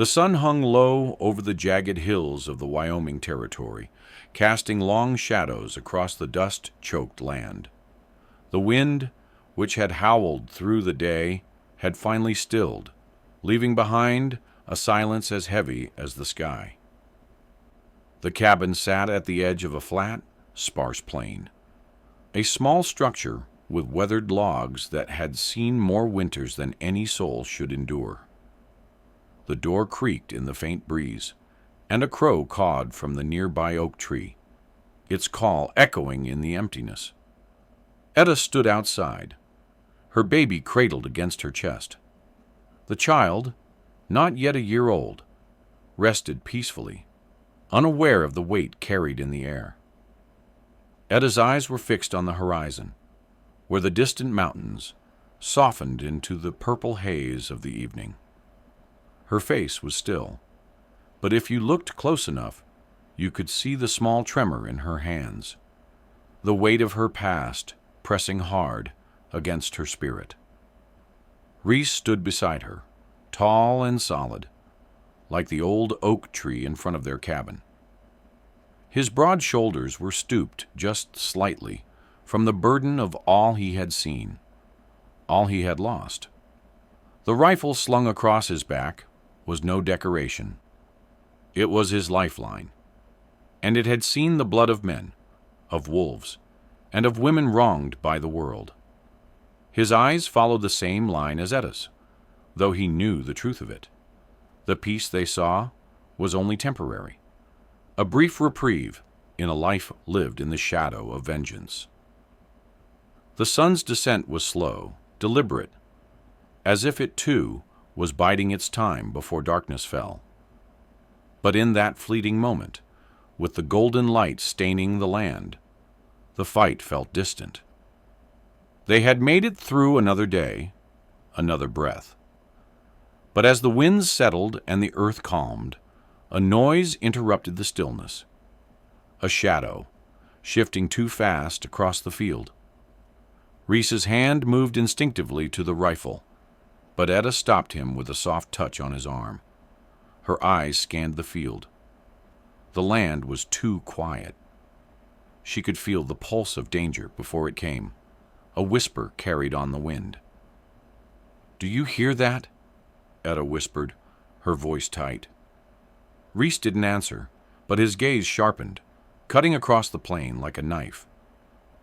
The sun hung low over the jagged hills of the Wyoming Territory, casting long shadows across the dust-choked land. The wind, which had howled through the day, had finally stilled, leaving behind a silence as heavy as the sky. The cabin sat at the edge of a flat, sparse plain, a small structure with weathered logs that had seen more winters than any soul should endure. The door creaked in the faint breeze, and a crow cawed from the nearby oak tree, its call echoing in the emptiness. Etta stood outside, her baby cradled against her chest. The child, not yet a year old, rested peacefully, unaware of the weight carried in the air. Etta's eyes were fixed on the horizon, where the distant mountains softened into the purple haze of the evening. Her face was still, but if you looked close enough, you could see the small tremor in her hands, the weight of her past pressing hard against her spirit. Reese stood beside her, tall and solid, like the old oak tree in front of their cabin. His broad shoulders were stooped just slightly from the burden of all he had seen, all he had lost. The rifle slung across his back was no decoration. It was his lifeline, and it had seen the blood of men, of wolves, and of women wronged by the world. His eyes followed the same line as Etta's, though he knew the truth of it. The peace they saw was only temporary, a brief reprieve in a life lived in the shadow of vengeance. The sun's descent was slow, deliberate, as if it too was biding its time before darkness fell. But in that fleeting moment, with the golden light staining the land, the fight felt distant. They had made it through another day, another breath. But as the winds settled and the earth calmed, a noise interrupted the stillness. A shadow, shifting too fast across the field. Reese's hand moved instinctively to the rifle, but Etta stopped him with a soft touch on his arm. Her eyes scanned the field. The land was too quiet. She could feel the pulse of danger before it came, a whisper carried on the wind. "Do you hear that?" Etta whispered, her voice tight. Reese didn't answer, but his gaze sharpened, cutting across the plain like a knife.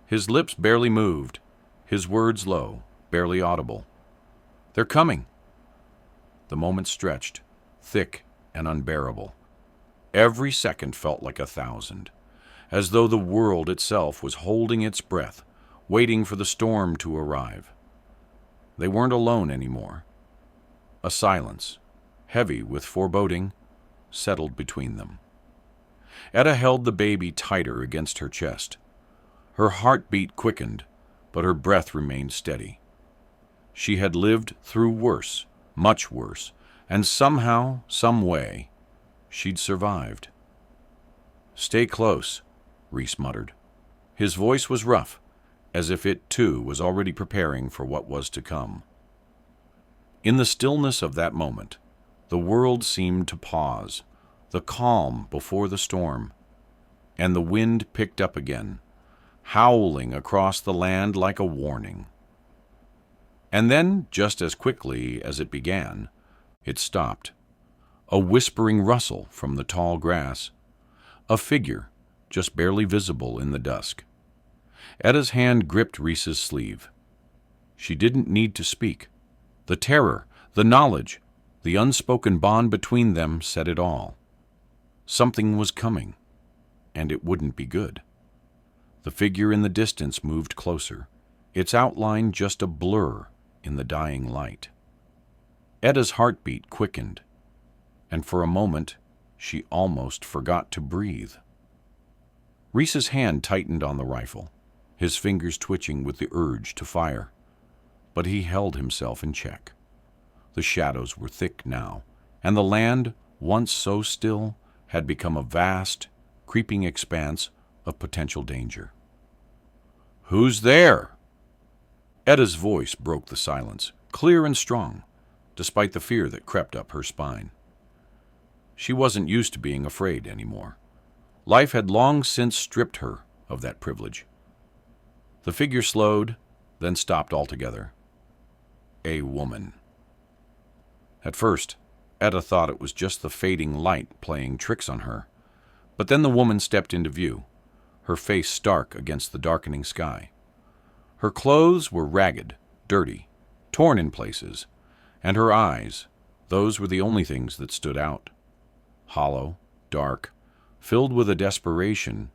His lips barely moved, his words low, barely audible. "They're coming." The moment stretched, thick and unbearable. Every second felt like 1,000, as though the world itself was holding its breath, waiting for the storm to arrive. They weren't alone anymore. A silence, heavy with foreboding, settled between them. Etta held the baby tighter against her chest. Her heartbeat quickened, but her breath remained steady. She had lived through worse, much worse, and somehow, some way, she'd survived. "Stay close," Reese muttered. His voice was rough, as if it, too, was already preparing for what was to come. In the stillness of that moment, the world seemed to pause, the calm before the storm, and the wind picked up again, howling across the land like a warning. And then, just as quickly as it began, it stopped. A whispering rustle from the tall grass, a figure just barely visible in the dusk. Etta's hand gripped Reese's sleeve. She didn't need to speak. The terror, the knowledge, the unspoken bond between them said it all. Something was coming, and it wouldn't be good. The figure in the distance moved closer, its outline just a blur in the dying light. Etta's heartbeat quickened, and for a moment she almost forgot to breathe. Reese's hand tightened on the rifle, his fingers twitching with the urge to fire, but he held himself in check. The shadows were thick now, and the land, once so still, had become a vast, creeping expanse of potential danger. "Who's there?" Etta's voice broke the silence, clear and strong, despite the fear that crept up her spine. She wasn't used to being afraid anymore. Life had long since stripped her of that privilege. The figure slowed, then stopped altogether. A woman. At first, Etta thought it was just the fading light playing tricks on her, but then the woman stepped into view, her face stark against the darkening sky. Her clothes were ragged, dirty, torn in places, and her eyes, those were the only things that stood out. Hollow, dark, filled with a desperation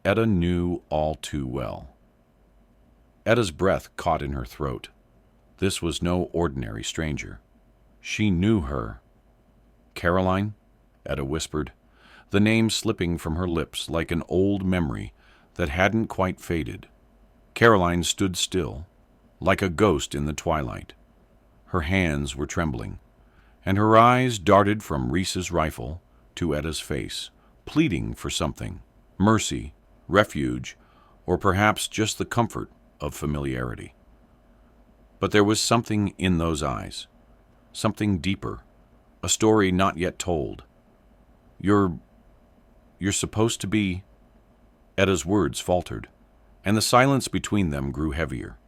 Etta knew all too well. Etta's breath caught in her throat. This was no ordinary stranger. She knew her. Caroline, Etta whispered, the name slipping from her lips like an old memory that hadn't quite faded. Caroline stood still, like a ghost in the twilight. Her hands were trembling, and her eyes darted from Reese's rifle to Etta's face, pleading for something, mercy, refuge, or perhaps just the comfort of familiarity. But there was something in those eyes, something deeper, a story not yet told. You're supposed to be... Etta's words faltered, and the silence between them grew heavier.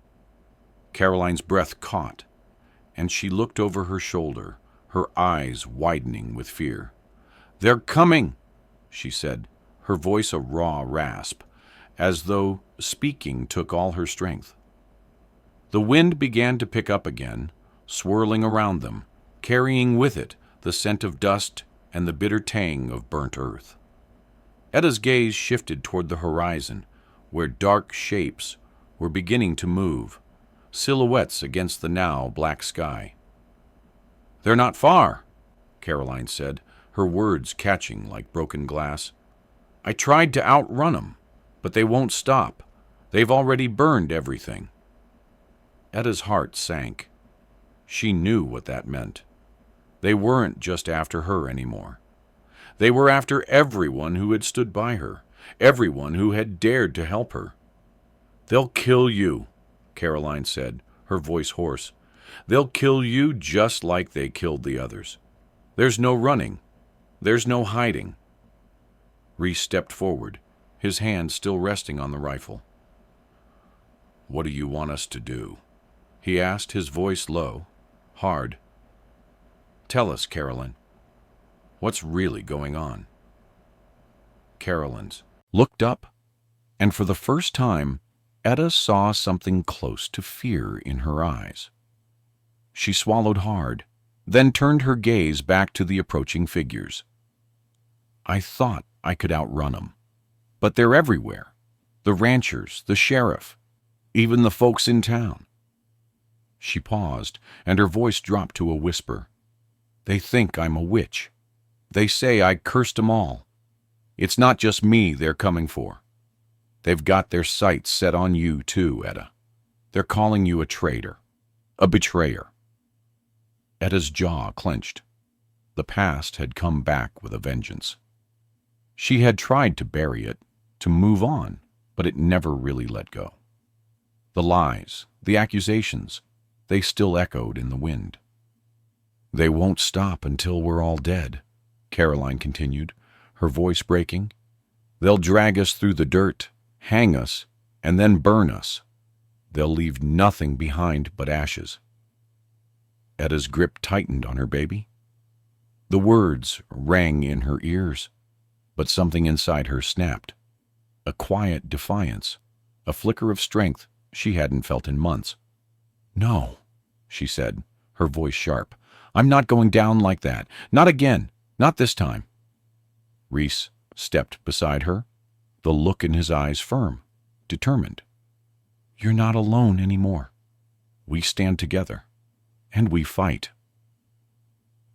Caroline's breath caught, and she looked over her shoulder, her eyes widening with fear. "They're coming," she said, her voice a raw rasp, as though speaking took all her strength. The wind began to pick up again, swirling around them, carrying with it the scent of dust and the bitter tang of burnt earth. Etta's gaze shifted toward the horizon, where dark shapes were beginning to move, silhouettes against the now black sky. "They're not far," Caroline said, her words catching like broken glass. "I tried to outrun 'em, but they won't stop. They've already burned everything." Etta's heart sank. She knew what that meant. They weren't just after her anymore. They were after everyone who had stood by her, everyone who had dared to help her. "They'll kill you," Caroline said, her voice hoarse. "They'll kill you just like they killed the others. There's no running. There's no hiding." Reese stepped forward, his hand still resting on the rifle. "What do you want us to do?" he asked, his voice low, hard. "Tell us, Caroline. What's really going on?" Caroline's looked up, and for the first time, Etta saw something close to fear in her eyes. She swallowed hard, then turned her gaze back to the approaching figures. "I thought I could outrun 'em, but they're everywhere. The ranchers, the sheriff, even the folks in town." She paused, and her voice dropped to a whisper. "They think I'm a witch. They say I cursed 'em all. It's not just me they're coming for. They've got their sights set on you too, Etta. They're calling you a traitor, a betrayer." Etta's jaw clenched. The past had come back with a vengeance. She had tried to bury it, to move on, but it never really let go. The lies, the accusations, they still echoed in the wind. "They won't stop until we're all dead," Caroline continued, her voice breaking. "They'll drag us through the dirt, hang us, and then burn us. They'll leave nothing behind but ashes." Etta's grip tightened on her baby. The words rang in her ears, but something inside her snapped. A quiet defiance, a flicker of strength she hadn't felt in months. "No," she said, her voice sharp. "I'm not going down like that. Not again. Not this time." Reese stepped beside her, the look in his eyes firm, determined. "You're not alone anymore. We stand together, and we fight."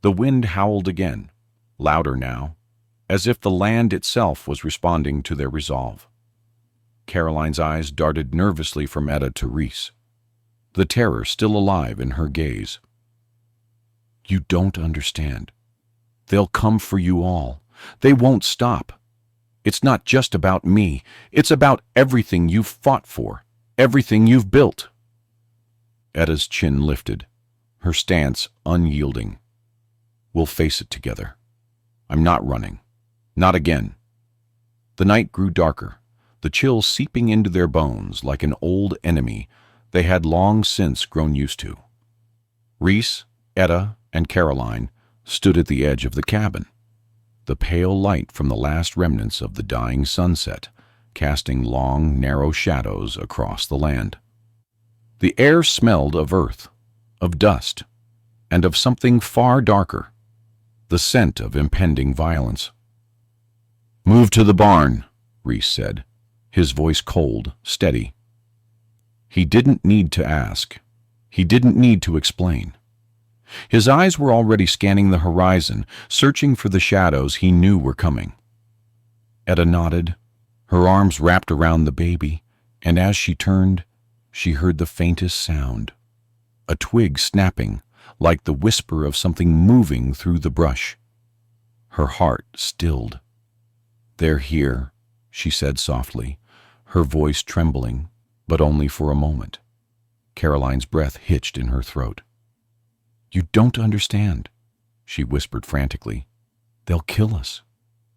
The wind howled again, louder now, as if the land itself was responding to their resolve. Caroline's eyes darted nervously from Etta to Reese, the terror still alive in her gaze. "You don't understand. They'll come for you all. They won't stop. It's not just about me. It's about everything you've fought for, everything you've built." Etta's chin lifted, her stance unyielding. "We'll face it together. I'm not running. Not again. The night grew darker, the chill seeping into their bones like an old enemy they had long since grown used to. Reese, Etta, and Caroline stood at the edge of the cabin, the pale light from the last remnants of the dying sunset casting long, narrow shadows across the land. The air smelled of earth, of dust, and of something far darker, the scent of impending violence. "Move to the barn," Reese said, his voice cold, steady. He didn't need to ask. He didn't need to explain. His eyes were already scanning the horizon, searching for the shadows he knew were coming. Etta nodded, her arms wrapped around the baby, and as she turned, she heard the faintest sound, a twig snapping, like the whisper of something moving through the brush. Her heart stilled. "They're here," she said softly, her voice trembling, but only for a moment. Caroline's breath hitched in her throat. "You don't understand," she whispered frantically. "They'll kill us.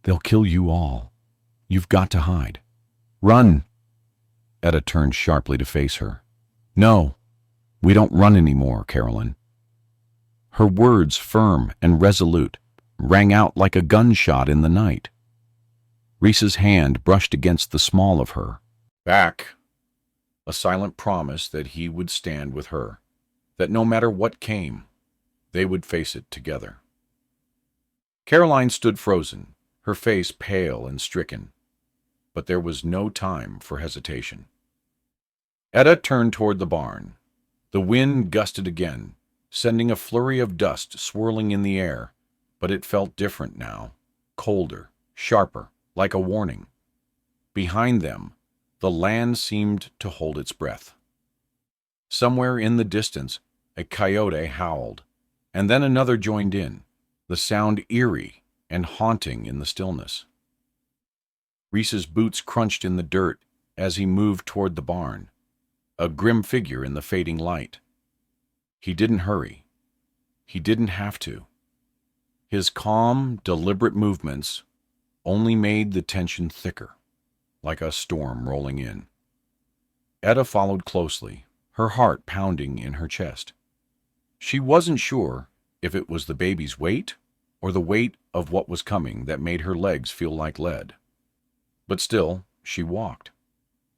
They'll kill you all. You've got to hide. Run!" Etta turned sharply to face her. "No, we don't run anymore, Caroline." Her words, firm and resolute, rang out like a gunshot in the night. Reese's hand brushed against the small of her. Back. A silent promise that he would stand with her, that no matter what came, they would face it together. Caroline stood frozen, her face pale and stricken, but there was no time for hesitation. Etta turned toward the barn. The wind gusted again, sending a flurry of dust swirling in the air, but it felt different now, colder, sharper, like a warning. Behind them, the land seemed to hold its breath. Somewhere in the distance, a coyote howled, and then another joined in, the sound eerie and haunting in the stillness. Reese's boots crunched in the dirt as he moved toward the barn, a grim figure in the fading light. He didn't hurry. He didn't have to. His calm, deliberate movements only made the tension thicker, like a storm rolling in. Etta followed closely, her heart pounding in her chest. She wasn't sure if it was the baby's weight or the weight of what was coming that made her legs feel like lead. But still, she walked.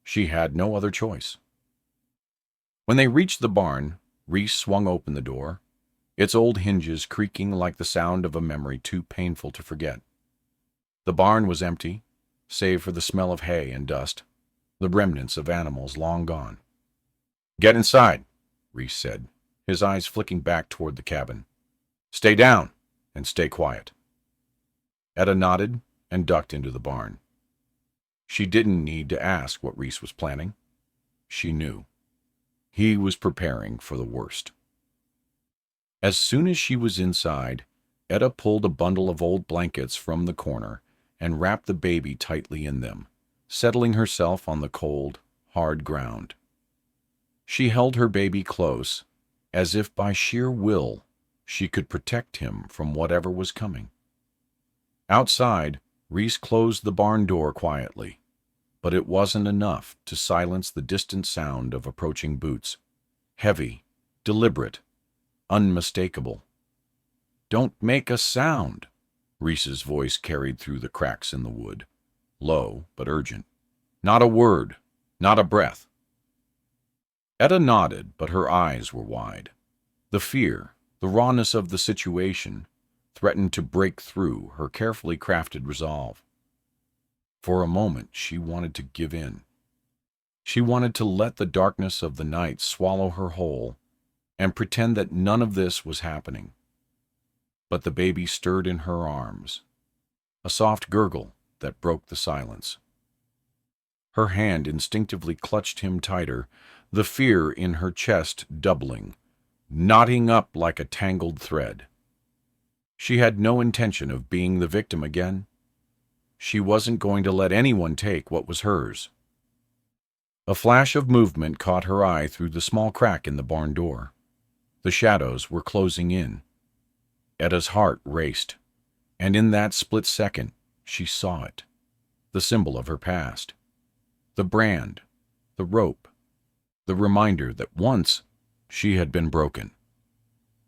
She had no other choice. When they reached the barn, Reese swung open the door, its old hinges creaking like the sound of a memory too painful to forget. The barn was empty, save for the smell of hay and dust, the remnants of animals long gone. "Get inside," Reese said, his eyes flicking back toward the cabin. "Stay down and stay quiet." Etta nodded and ducked into the barn. She didn't need to ask what Reese was planning. She knew. He was preparing for the worst. As soon as she was inside, Etta pulled a bundle of old blankets from the corner and wrapped the baby tightly in them, settling herself on the cold, hard ground. She held her baby close, as if by sheer will she could protect him from whatever was coming. Outside, Reese closed the barn door quietly, but it wasn't enough to silence the distant sound of approaching boots, heavy, deliberate, unmistakable. "Don't make a sound," Reese's voice carried through the cracks in the wood, low but urgent. "Not a word, not a breath." Etta nodded, but her eyes were wide. The fear, the rawness of the situation, threatened to break through her carefully crafted resolve. For a moment, she wanted to give in. She wanted to let the darkness of the night swallow her whole and pretend that none of this was happening. But the baby stirred in her arms, a soft gurgle that broke the silence. Her hand instinctively clutched him tighter, the fear in her chest doubling, knotting up like a tangled thread. She had no intention of being the victim again. She wasn't going to let anyone take what was hers. A flash of movement caught her eye through the small crack in the barn door. The shadows were closing in. Etta's heart raced. And in that split second, she saw it, the symbol of her past, the brand, the rope, the reminder that once she had been broken.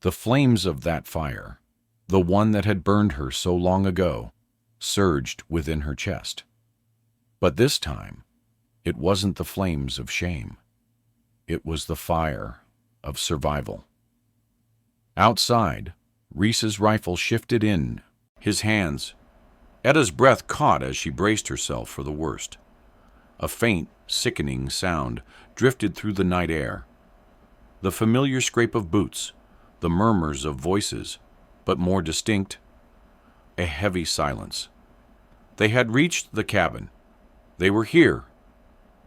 The flames of that fire, the one that had burned her so long ago, surged within her chest. But this time, it wasn't the flames of shame. It was the fire of survival. Outside, Reese's rifle shifted in his hands. Etta's breath caught as she braced herself for the worst. A faint, sickening sound drifted through the night air. The familiar scrape of boots, the murmurs of voices, but more distinct, a heavy silence. They had reached the cabin. They were here.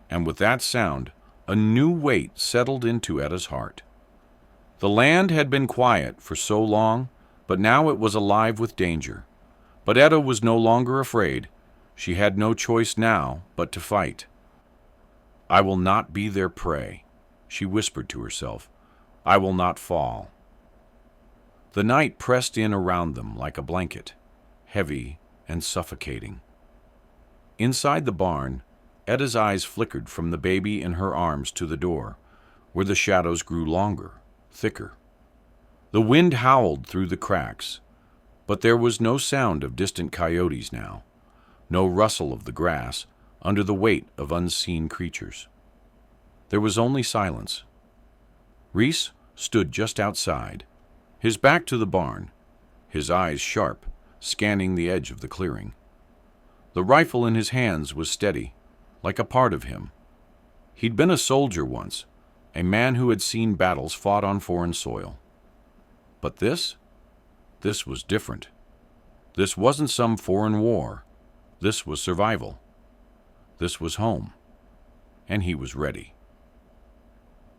And with that sound, a new weight settled into Etta's heart. The land had been quiet for so long, but now it was alive with danger. But Etta was no longer afraid. She had no choice now but to fight. "I will not be their prey," she whispered to herself. "I will not fall." The night pressed in around them like a blanket, heavy and suffocating. Inside the barn, Etta's eyes flickered from the baby in her arms to the door, where the shadows grew longer, thicker. The wind howled through the cracks, but there was no sound of distant coyotes now, no rustle of the grass under the weight of unseen creatures. There was only silence. Reese stood just outside, his back to the barn, his eyes sharp, scanning the edge of the clearing. The rifle in his hands was steady, like a part of him. He'd been a soldier once, a man who had seen battles fought on foreign soil. But this was different. This wasn't some foreign war. This was survival. This was home. And he was ready.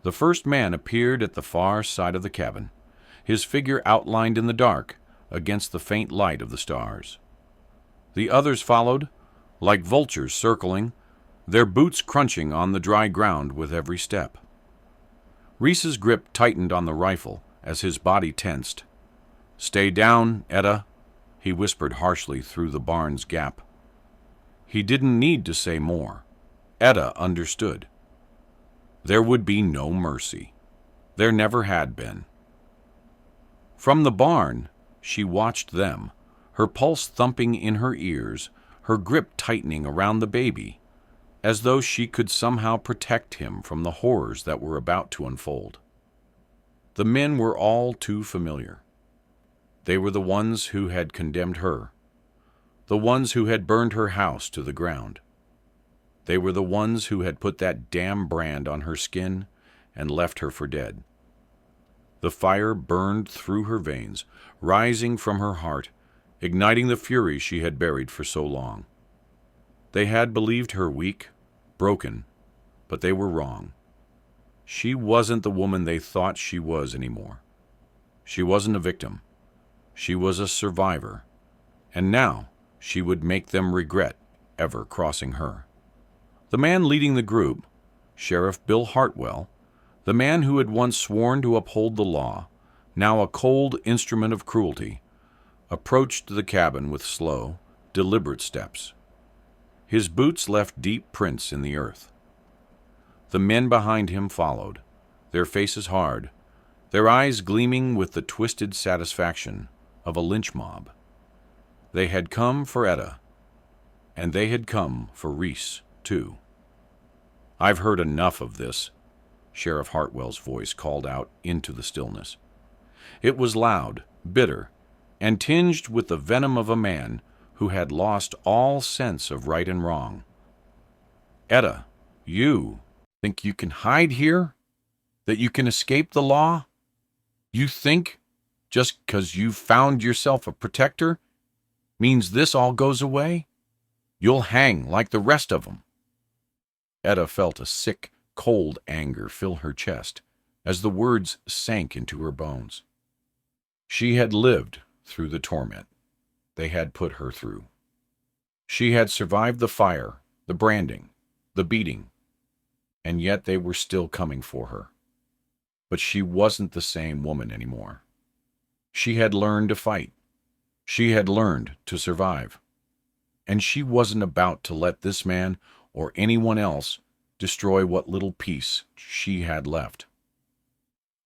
The first man appeared at the far side of the cabin, his figure outlined in the dark against the faint light of the stars. The others followed, like vultures circling, their boots crunching on the dry ground with every step. Reese's grip tightened on the rifle as his body tensed. "Stay down, Etta," he whispered harshly through the barn's gap. He didn't need to say more. Etta understood. There would be no mercy. There never had been. From the barn, she watched them, her pulse thumping in her ears, her grip tightening around the baby, as though she could somehow protect him from the horrors that were about to unfold. The men were all too familiar. They were the ones who had condemned her, the ones who had burned her house to the ground. They were the ones who had put that damn brand on her skin and left her for dead. The fire burned through her veins, rising from her heart, igniting the fury she had buried for so long. They had believed her weak, broken, but they were wrong. She wasn't the woman they thought she was anymore. She wasn't a victim. She was a survivor, and now she would make them regret ever crossing her. The man leading the group, Sheriff Bill Hartwell, the man who had once sworn to uphold the law, now a cold instrument of cruelty, approached the cabin with slow, deliberate steps. His boots left deep prints in the earth. The men behind him followed, their faces hard, their eyes gleaming with the twisted satisfaction of a lynch mob. They had come for Etta, and they had come for Reese, too. "I've heard enough of this," Sheriff Hartwell's voice called out into the stillness. It was loud, bitter, and tinged with the venom of a man who had lost all sense of right and wrong. "Etta, you think you can hide here? That you can escape the law? You think, just 'cause you've found yourself a protector, means this all goes away? You'll hang like the rest of them." Etta felt a sick, cold anger fill her chest as the words sank into her bones. She had lived through the torment they had put her through. She had survived the fire, the branding, the beating, and yet they were still coming for her. But she wasn't the same woman anymore. She had learned to fight. She had learned to survive, and she wasn't about to let this man or anyone else destroy what little peace she had left.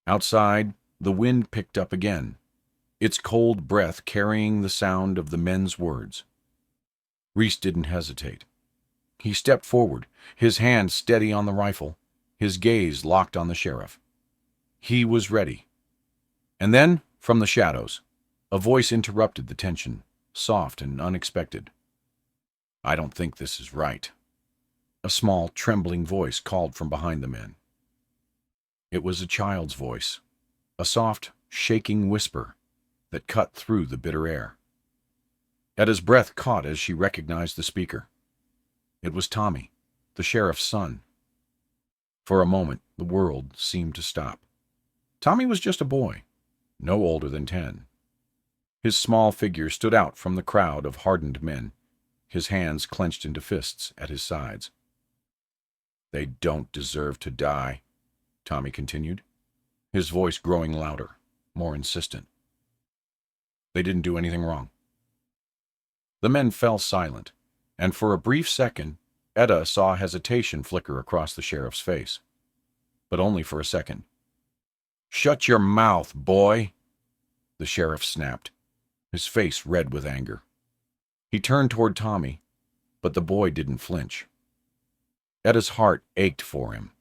Outside, the wind picked up again, its cold breath carrying the sound of the men's words. Reese didn't hesitate. He stepped forward, his hand steady on the rifle, his gaze locked on the sheriff. He was ready. And then, from the shadows, a voice interrupted the tension, soft and unexpected. "I don't think this is right." A small, trembling voice called from behind the men. It was a child's voice, a soft, shaking whisper that cut through the bitter air. Etta's breath caught as she recognized the speaker. It was Tommy, the sheriff's son. For a moment, the world seemed to stop. Tommy was just a boy, no older than 10. His small figure stood out from the crowd of hardened men, his hands clenched into fists at his sides. "They don't deserve to die," Tommy continued, his voice growing louder, more insistent. "They didn't do anything wrong." The men fell silent, and for a brief second, Etta saw hesitation flicker across the sheriff's face. But only for a second. "Shut your mouth, boy," the sheriff snapped, his face red with anger. He turned toward Tommy, but the boy didn't flinch. Etta's heart ached for him.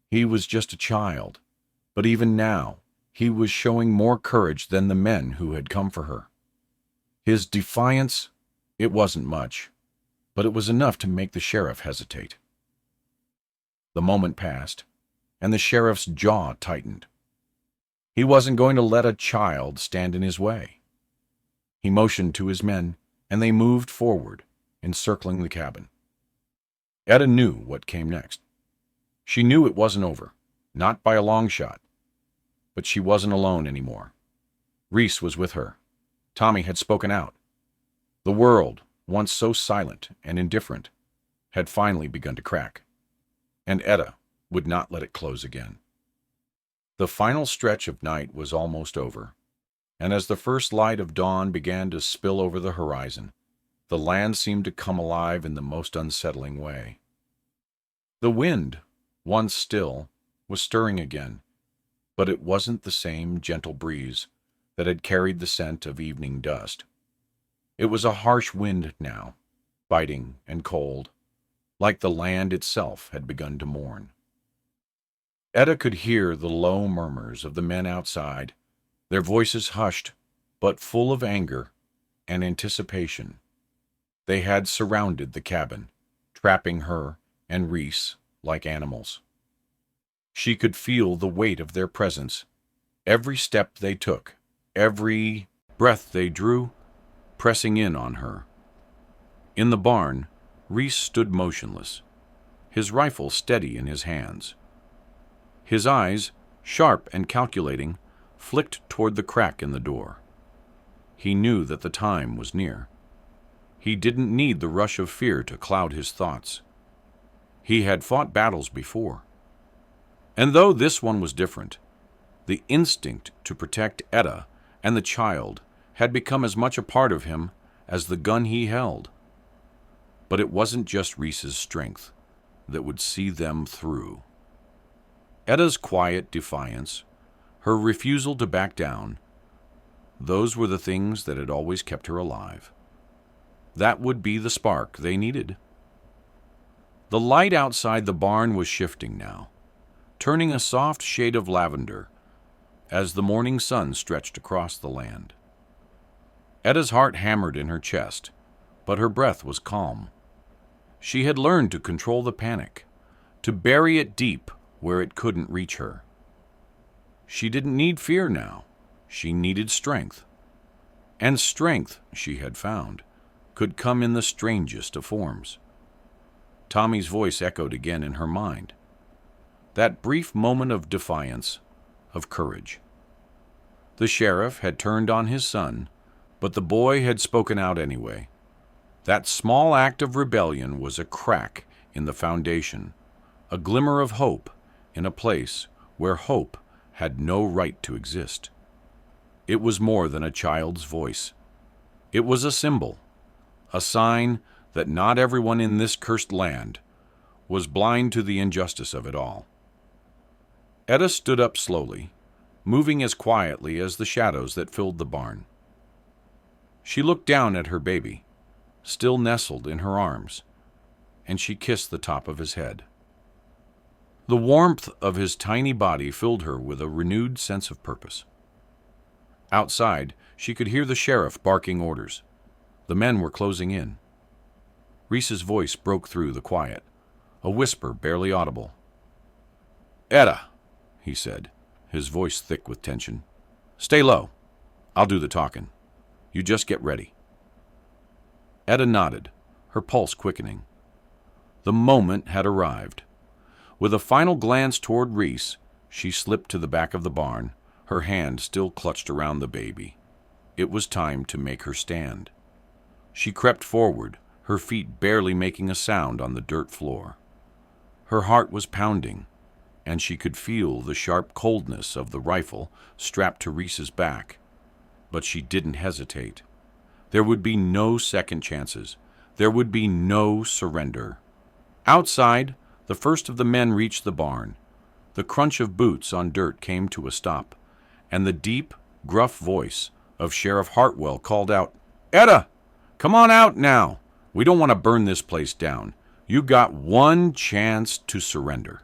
He was just a child, but even now, he was showing more courage than the men who had come for her. His defiance, it wasn't much, but it was enough to make the sheriff hesitate. The moment passed, and the sheriff's jaw tightened. He wasn't going to let a child stand in his way. He motioned to his men, and they moved forward, encircling the cabin. Etta knew what came next. She knew it wasn't over, not by a long shot. But she wasn't alone anymore. Reese was with her. Tommy had spoken out. The world, once so silent and indifferent, had finally begun to crack. And Etta would not let it close again. The final stretch of night was almost over, and as the first light of dawn began to spill over the horizon, the land seemed to come alive in the most unsettling way. The wind, once still, was stirring again, but it wasn't the same gentle breeze that had carried the scent of evening dust. It was a harsh wind now, biting and cold, like the land itself had begun to mourn. Etta could hear the low murmurs of the men outside, their voices hushed, but full of anger and anticipation. They had surrounded the cabin, trapping her and Reese like animals. She could feel the weight of their presence, every step they took, every breath they drew, pressing in on her. In the barn, Reese stood motionless, his rifle steady in his hands. His eyes, sharp and calculating, flicked toward the crack in the door. He knew that the time was near. He didn't need the rush of fear to cloud his thoughts. He had fought battles before. And though this one was different, the instinct to protect Etta and the child had become as much a part of him as the gun he held. But it wasn't just Reese's strength that would see them through. Etta's quiet defiance, her refusal to back down, those were the things that had always kept her alive. That would be the spark they needed. The light outside the barn was shifting now, turning a soft shade of lavender as the morning sun stretched across the land. Etta's heart hammered in her chest, but her breath was calm. She had learned to control the panic, to bury it deep where it couldn't reach her. She didn't need fear now. She needed strength. And strength, she had found, could come in the strangest of forms. Tommy's voice echoed again in her mind. That brief moment of defiance, of courage. The sheriff had turned on his son, but the boy had spoken out anyway. That small act of rebellion was a crack in the foundation, a glimmer of hope in a place where hope had no right to exist. It was more than a child's voice. It was a symbol, a sign that not everyone in this cursed land was blind to the injustice of it all. Etta stood up slowly, moving as quietly as the shadows that filled the barn. She looked down at her baby, still nestled in her arms, and she kissed the top of his head. The warmth of his tiny body filled her with a renewed sense of purpose. Outside, she could hear the sheriff barking orders. The men were closing in. Reese's voice broke through the quiet, a whisper barely audible. "Etta," he said, his voice thick with tension. "Stay low. I'll do the talking. You just get ready." Etta nodded, her pulse quickening. The moment had arrived. With a final glance toward Reese, she slipped to the back of the barn, her hand still clutched around the baby. It was time to make her stand. She crept forward, her feet barely making a sound on the dirt floor. Her heart was pounding, and she could feel the sharp coldness of the rifle strapped to Reese's back. But she didn't hesitate. There would be no second chances. There would be no surrender. Outside, the first of the men reached the barn. The crunch of boots on dirt came to a stop, and the deep, gruff voice of Sheriff Hartwell called out, "Etta, come on out now. We don't want to burn this place down. You got one chance to surrender."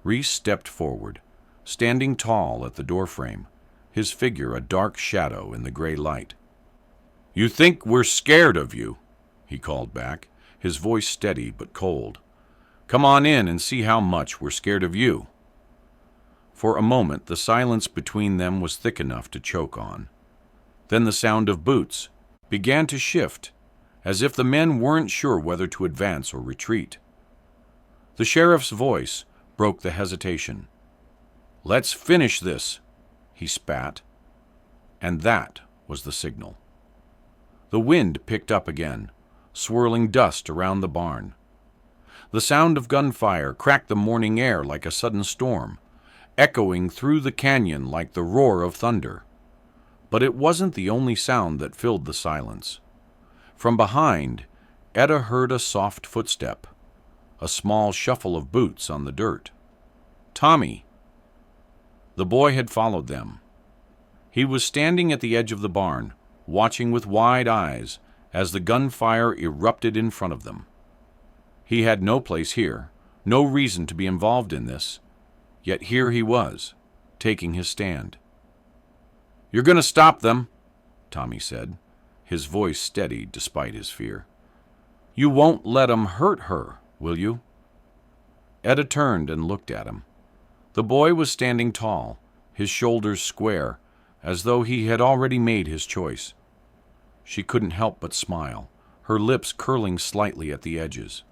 Reese stepped forward, standing tall at the doorframe, his figure a dark shadow in the gray light. "You think we're scared of you?" he called back, his voice steady but cold. "Come on in and see how much we're scared of you." For a moment, the silence between them was thick enough to choke on. Then the sound of boots began to shift, as if the men weren't sure whether to advance or retreat. The sheriff's voice broke the hesitation. "Let's finish this," he spat. And that was the signal. The wind picked up again, swirling dust around the barn. The sound of gunfire cracked the morning air like a sudden storm, echoing through the canyon like the roar of thunder. But it wasn't the only sound that filled the silence. From behind, Etta heard a soft footstep, a small shuffle of boots on the dirt. Tommy. The boy had followed them. He was standing at the edge of the barn, watching with wide eyes as the gunfire erupted in front of them. He had no place here, no reason to be involved in this, yet here he was, taking his stand. "You're going to stop them," Tommy said, his voice steady despite his fear. "You won't let 'em hurt her, will you?" Etta turned and looked at him. The boy was standing tall, his shoulders square, as though he had already made his choice. She couldn't help but smile, her lips curling slightly at the edges.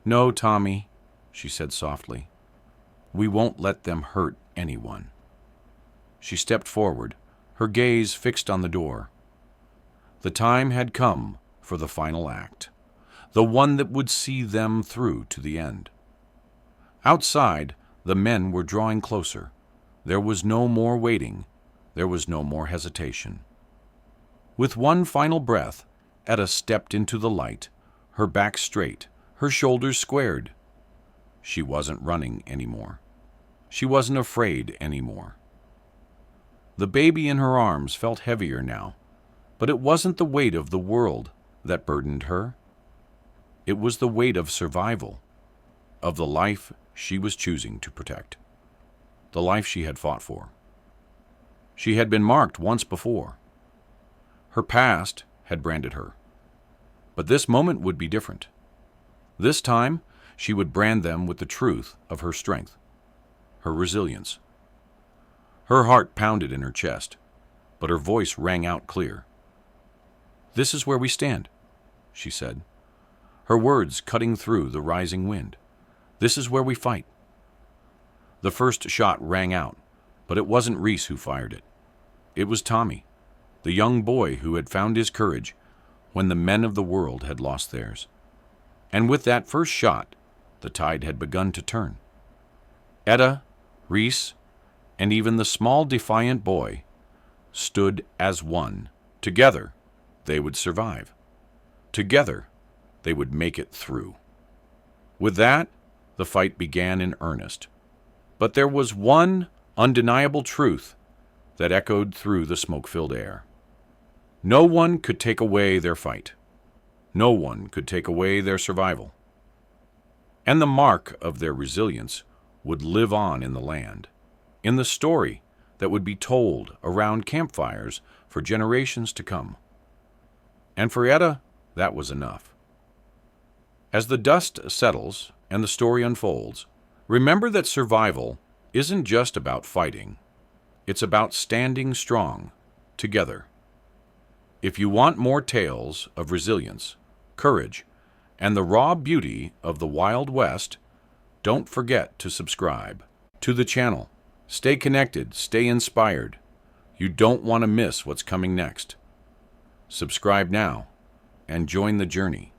"No, Tommy," she said softly. "We won't let them hurt anyone." She stepped forward, her gaze fixed on the door. The time had come for the final act, the one that would see them through to the end. Outside, the men were drawing closer. There was no more waiting. There was no more hesitation. With one final breath, Etta stepped into the light, her back straight, her shoulders squared. She wasn't running anymore. She wasn't afraid anymore. The baby in her arms felt heavier now, but it wasn't the weight of the world that burdened her. It was the weight of survival, of the life she was choosing to protect, the life she had fought for. She had been marked once before. Her past had branded her. But this moment would be different. This time, she would brand them with the truth of her strength, her resilience. Her heart pounded in her chest, but her voice rang out clear. "This is where we stand," she said, her words cutting through the rising wind. "This is where we fight." The first shot rang out, but it wasn't Reese who fired it. It was Tommy, the young boy who had found his courage when the men of the world had lost theirs. And with that first shot, the tide had begun to turn. Etta, Reese, and even the small defiant boy stood as one Together, they would survive. Together, they would make it through. With that, the fight began in earnest. But there was one undeniable truth that echoed through the smoke-filled air. No one could take away their fight. No one could take away their survival. And the mark of their resilience would live on in the land, in the story that would be told around campfires for generations to come. And for Etta, that was enough. As the dust settles and the story unfolds, remember that survival isn't just about fighting. It's about standing strong, together. If you want more tales of resilience, courage, and the raw beauty of the Wild West, don't forget to subscribe to the channel. Stay connected, stay inspired. You don't want to miss what's coming next. Subscribe now and join the journey.